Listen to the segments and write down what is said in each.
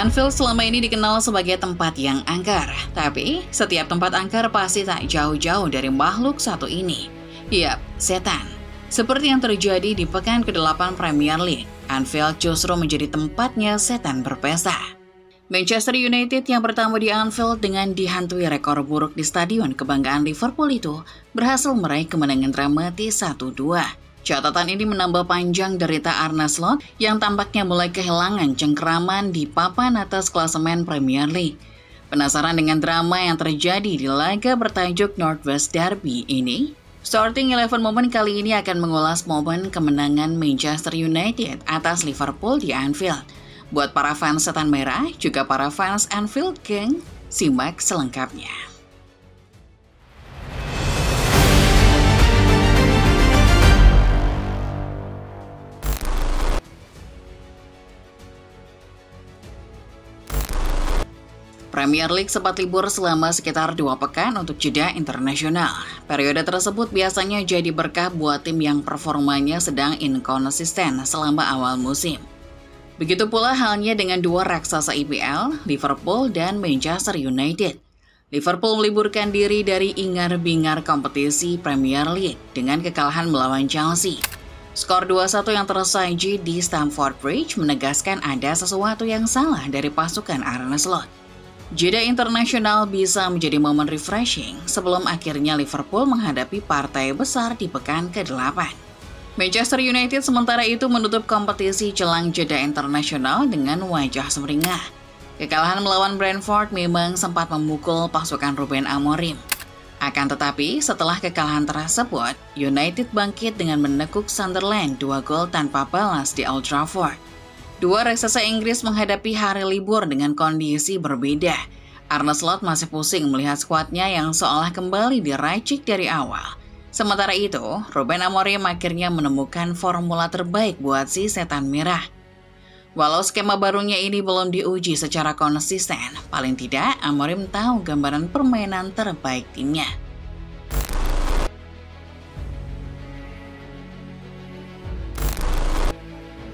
Anfield selama ini dikenal sebagai tempat yang angker, tapi setiap tempat angker pasti tak jauh-jauh dari makhluk satu ini. Yap, setan. Seperti yang terjadi di pekan ke-8 Premier League, Anfield justru menjadi tempatnya setan berpesta. Manchester United yang bertamu di Anfield dengan dihantui rekor buruk di stadion kebanggaan Liverpool itu berhasil meraih kemenangan dramatis 1-2. Catatan ini menambah panjang derita Arne Slot yang tampaknya mulai kehilangan cengkeraman di papan atas klasemen Premier League. Penasaran dengan drama yang terjadi di laga bertajuk Northwest Derby ini? Starting 11 Moment kali ini akan mengulas momen kemenangan Manchester United atas Liverpool di Anfield. Buat para fans setan merah, juga para fans Anfield Gang, simak selengkapnya. Premier League sempat libur selama sekitar 2 pekan untuk jeda internasional. Periode tersebut biasanya jadi berkah buat tim yang performanya sedang inkonsisten selama awal musim. Begitu pula halnya dengan dua raksasa IPL, Liverpool dan Manchester United. Liverpool meliburkan diri dari ingar-bingar kompetisi Premier League dengan kekalahan melawan Chelsea. Skor 2-1 yang tersaji di Stamford Bridge menegaskan ada sesuatu yang salah dari pasukan Arne Slot. Jeda internasional bisa menjadi momen refreshing sebelum akhirnya Liverpool menghadapi partai besar di pekan ke-8. Manchester United sementara itu menutup kompetisi jelang jeda internasional dengan wajah sumringah. Kekalahan melawan Brentford memang sempat memukul pasukan Ruben Amorim. Akan tetapi, setelah kekalahan tersebut, United bangkit dengan menekuk Sunderland 2 gol tanpa balas di Old Trafford. Dua raksasa Inggris menghadapi hari libur dengan kondisi berbeda. Arne Slot masih pusing melihat skuadnya yang seolah kembali diracik dari awal. Sementara itu, Ruben Amorim akhirnya menemukan formula terbaik buat si setan merah. Walau skema barunya ini belum diuji secara konsisten, paling tidak Amorim tahu gambaran permainan terbaik timnya.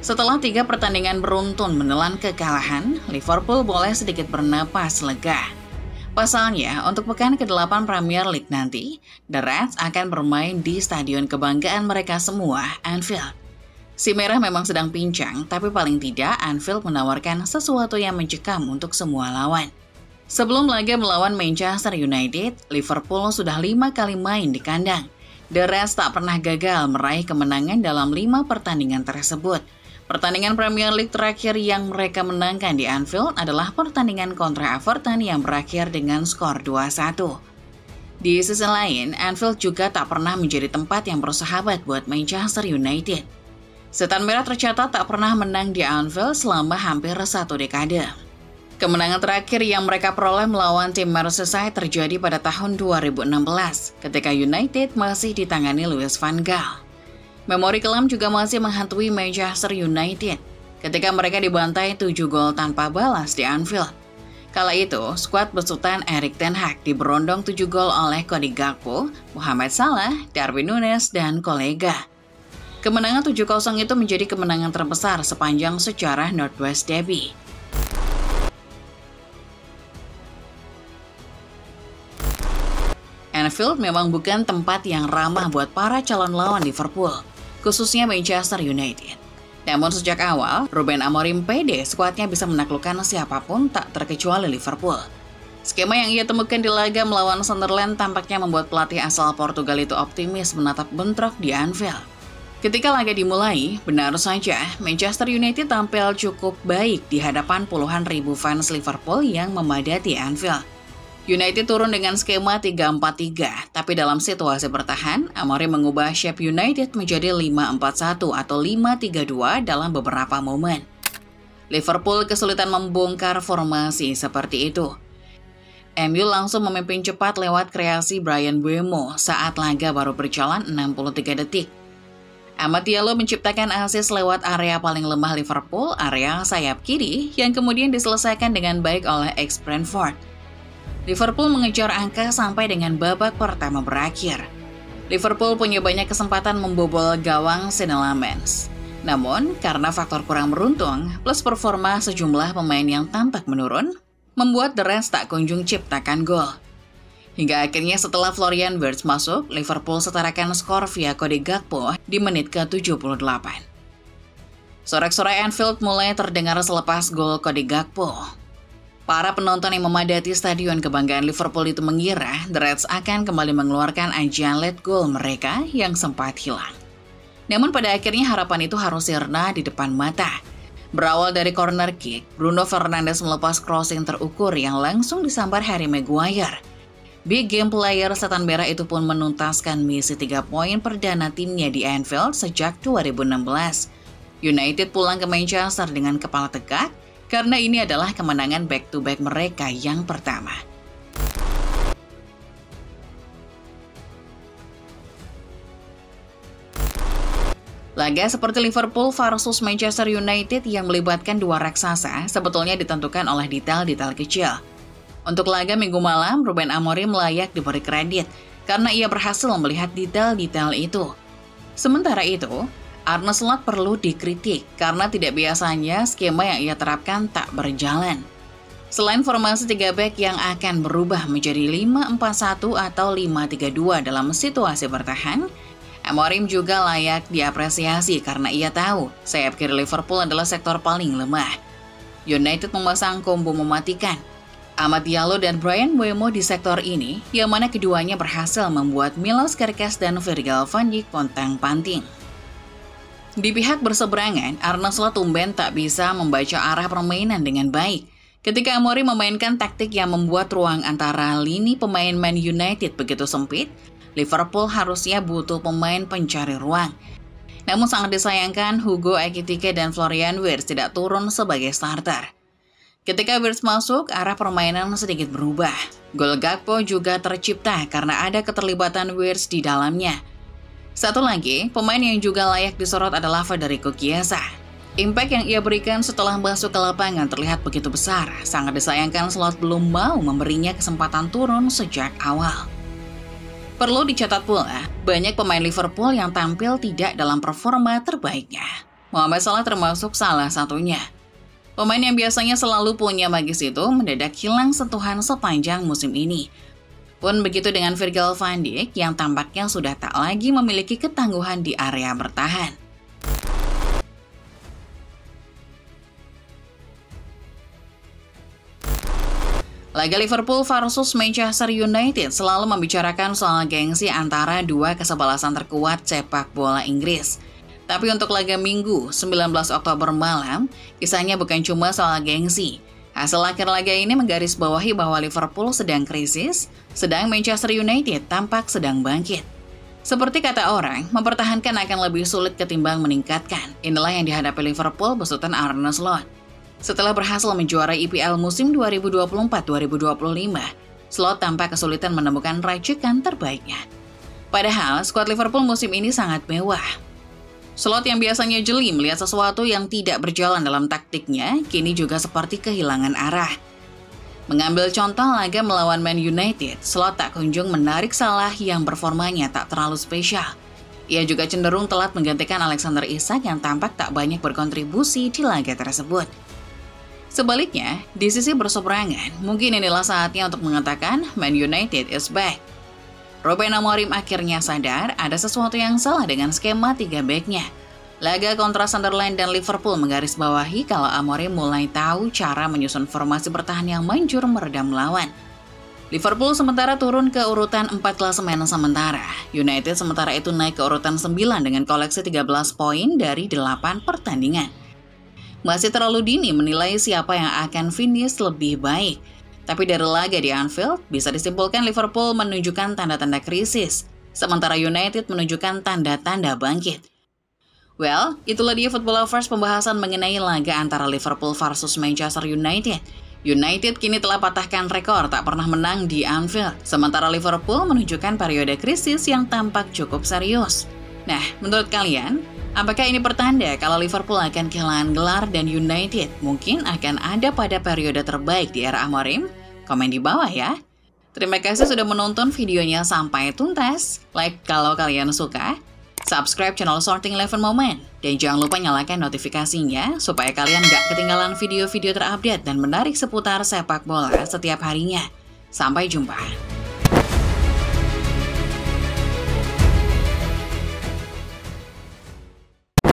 Setelah 3 pertandingan beruntun menelan kekalahan, Liverpool boleh sedikit bernapas lega. Pasalnya, untuk pekan ke-8 Premier League nanti, The Reds akan bermain di stadion kebanggaan mereka semua, Anfield. Si merah memang sedang pincang, tapi paling tidak Anfield menawarkan sesuatu yang mencekam untuk semua lawan. Sebelum laga melawan Manchester United, Liverpool sudah 5 kali main di kandang. The Reds tak pernah gagal meraih kemenangan dalam 5 pertandingan tersebut. Pertandingan Premier League terakhir yang mereka menangkan di Anfield adalah pertandingan kontra Everton yang berakhir dengan skor 2-1. Di sisi lain, Anfield juga tak pernah menjadi tempat yang bersahabat buat Manchester United. Setan merah tercatat tak pernah menang di Anfield selama hampir 1 dekade. Kemenangan terakhir yang mereka peroleh melawan tim Merseyside terjadi pada tahun 2016, ketika United masih ditangani Louis van Gaal. Memori kelam juga masih menghantui Manchester United ketika mereka dibantai 7 gol tanpa balas di Anfield. Kala itu, skuad besutan Erik ten Hag diberondong 7 gol oleh Cody Gakpo, Mohamed Salah, Darwin Núñez, dan kolega. Kemenangan 7-0 itu menjadi kemenangan terbesar sepanjang sejarah Northwest Derby. Anfield memang bukan tempat yang ramah buat para calon lawan Liverpool, khususnya Manchester United. Namun sejak awal, Ruben Amorim pede skuadnya bisa menaklukkan siapapun tak terkecuali Liverpool. Skema yang ia temukan di laga melawan Sunderland tampaknya membuat pelatih asal Portugal itu optimis menatap bentrok di Anfield. Ketika laga dimulai, benar saja Manchester United tampil cukup baik di hadapan puluhan ribu fans Liverpool yang memadati Anfield. United turun dengan skema 3-4-3, tapi dalam situasi bertahan, Amorim mengubah shape United menjadi 5-4-1 atau 5-3-2 dalam beberapa momen. Liverpool kesulitan membongkar formasi seperti itu. MU langsung memimpin cepat lewat kreasi Bryan Mbeumo saat laga baru berjalan 63 detik. Amad Diallo menciptakan asis lewat area paling lemah Liverpool, area sayap kiri, yang kemudian diselesaikan dengan baik oleh ex-Brentford. Liverpool mengejar angka sampai dengan babak pertama berakhir. Liverpool punya banyak kesempatan membobol gawang Sean Lamens. Namun, karena faktor kurang beruntung, plus performa sejumlah pemain yang tampak menurun, membuat The Reds tak kunjung ciptakan gol. Hingga akhirnya setelah Florian Wirtz masuk, Liverpool setarakan skor via Cody Gakpo di menit ke-78. Sorak-sorai Anfield mulai terdengar selepas gol Cody Gakpo. Para penonton yang memadati stadion kebanggaan Liverpool itu mengira The Reds akan kembali mengeluarkan ajian lead goal mereka yang sempat hilang. Namun pada akhirnya harapan itu harus sirna di depan mata. Berawal dari corner kick, Bruno Fernandes melepas crossing terukur yang langsung disambar Harry Maguire. Big game player setan merah itu pun menuntaskan misi 3 poin perdana timnya di Anfield sejak 2016. United pulang ke Manchester dengan kepala tegak karena ini adalah kemenangan back-to-back mereka yang pertama. Laga seperti Liverpool versus Manchester United yang melibatkan dua raksasa sebetulnya ditentukan oleh detail-detail kecil. Untuk laga minggu malam, Ruben Amorim layak diberi kredit karena ia berhasil melihat detail-detail itu. Sementara itu, Arne Slot perlu dikritik karena tidak biasanya skema yang ia terapkan tak berjalan. Selain formasi 3 back yang akan berubah menjadi 5-4-1 atau 5-3-2 dalam situasi bertahan, Amorim juga layak diapresiasi karena ia tahu sayap kiri Liverpool adalah sektor paling lemah. United memasang kombo mematikan Amad Diallo dan Bryan Mbeumo di sektor ini, yang mana keduanya berhasil membuat Milos Kerkez dan Virgil van Dijk pontang-panting. Di pihak berseberangan, Arne Slot tumben tak bisa membaca arah permainan dengan baik. Ketika Amorim memainkan taktik yang membuat ruang antara lini pemain Man United begitu sempit, Liverpool harusnya butuh pemain pencari ruang. Namun sangat disayangkan Hugo Ekitike dan Florian Wirtz tidak turun sebagai starter. Ketika Wirtz masuk, arah permainan sedikit berubah. Gol Gakpo juga tercipta karena ada keterlibatan Wirtz di dalamnya. Satu lagi, pemain yang juga layak disorot adalah Federico Chiesa. Impact yang ia berikan setelah masuk ke lapangan terlihat begitu besar. Sangat disayangkan Slot belum mau memberinya kesempatan turun sejak awal. Perlu dicatat pula, banyak pemain Liverpool yang tampil tidak dalam performa terbaiknya. Mohamed Salah termasuk salah satunya. Pemain yang biasanya selalu punya magis itu mendadak hilang sentuhan sepanjang musim ini. Pun begitu dengan Virgil van Dijk yang tampaknya sudah tak lagi memiliki ketangguhan di area bertahan. Laga Liverpool versus Manchester United selalu membicarakan soal gengsi antara dua kesebelasan terkuat sepak bola Inggris. Tapi untuk laga Minggu, 19 Oktober malam, kisahnya bukan cuma soal gengsi. Hasil akhir laga ini menggarisbawahi bahwa Liverpool sedang krisis, sedang Manchester United tampak sedang bangkit. Seperti kata orang, mempertahankan akan lebih sulit ketimbang meningkatkan. Inilah yang dihadapi Liverpool besutan Arne Slot. Setelah berhasil menjuarai IPL musim 2024-2025, Slot tampak kesulitan menemukan racikan terbaiknya. Padahal, skuad Liverpool musim ini sangat mewah. Slot yang biasanya jeli melihat sesuatu yang tidak berjalan dalam taktiknya, kini juga seperti kehilangan arah. Mengambil contoh laga melawan Man United, Slot tak kunjung menarik Salah yang performanya tak terlalu spesial. Ia juga cenderung telat menggantikan Alexander Isak yang tampak tak banyak berkontribusi di laga tersebut. Sebaliknya, di sisi berseberangan, mungkin inilah saatnya untuk mengatakan Man United is back. Ruben Amorim akhirnya sadar ada sesuatu yang salah dengan skema 3 back-nya. Laga kontra Sunderland dan Liverpool menggarisbawahi kalau Amorim mulai tahu cara menyusun formasi bertahan yang manjur meredam lawan. Liverpool sementara turun ke urutan 4 klasemen sementara. United sementara itu naik ke urutan 9 dengan koleksi 13 poin dari 8 pertandingan. Masih terlalu dini menilai siapa yang akan finish lebih baik. Tapi dari laga di Anfield, bisa disimpulkan Liverpool menunjukkan tanda-tanda krisis, sementara United menunjukkan tanda-tanda bangkit. Well, itulah dia Football Lovers pembahasan mengenai laga antara Liverpool versus Manchester United. United kini telah patahkan rekor tak pernah menang di Anfield, sementara Liverpool menunjukkan periode krisis yang tampak cukup serius. Nah, menurut kalian, apakah ini pertanda kalau Liverpool akan kehilangan gelar dan United mungkin akan ada pada periode terbaik di era Amorim? Komen di bawah ya. Terima kasih sudah menonton videonya sampai tuntas. Like kalau kalian suka, Subscribe channel Sorting 11 Moment. Dan jangan lupa nyalakan notifikasinya supaya kalian gak ketinggalan video-video terupdate dan menarik seputar sepak bola setiap harinya. Sampai jumpa.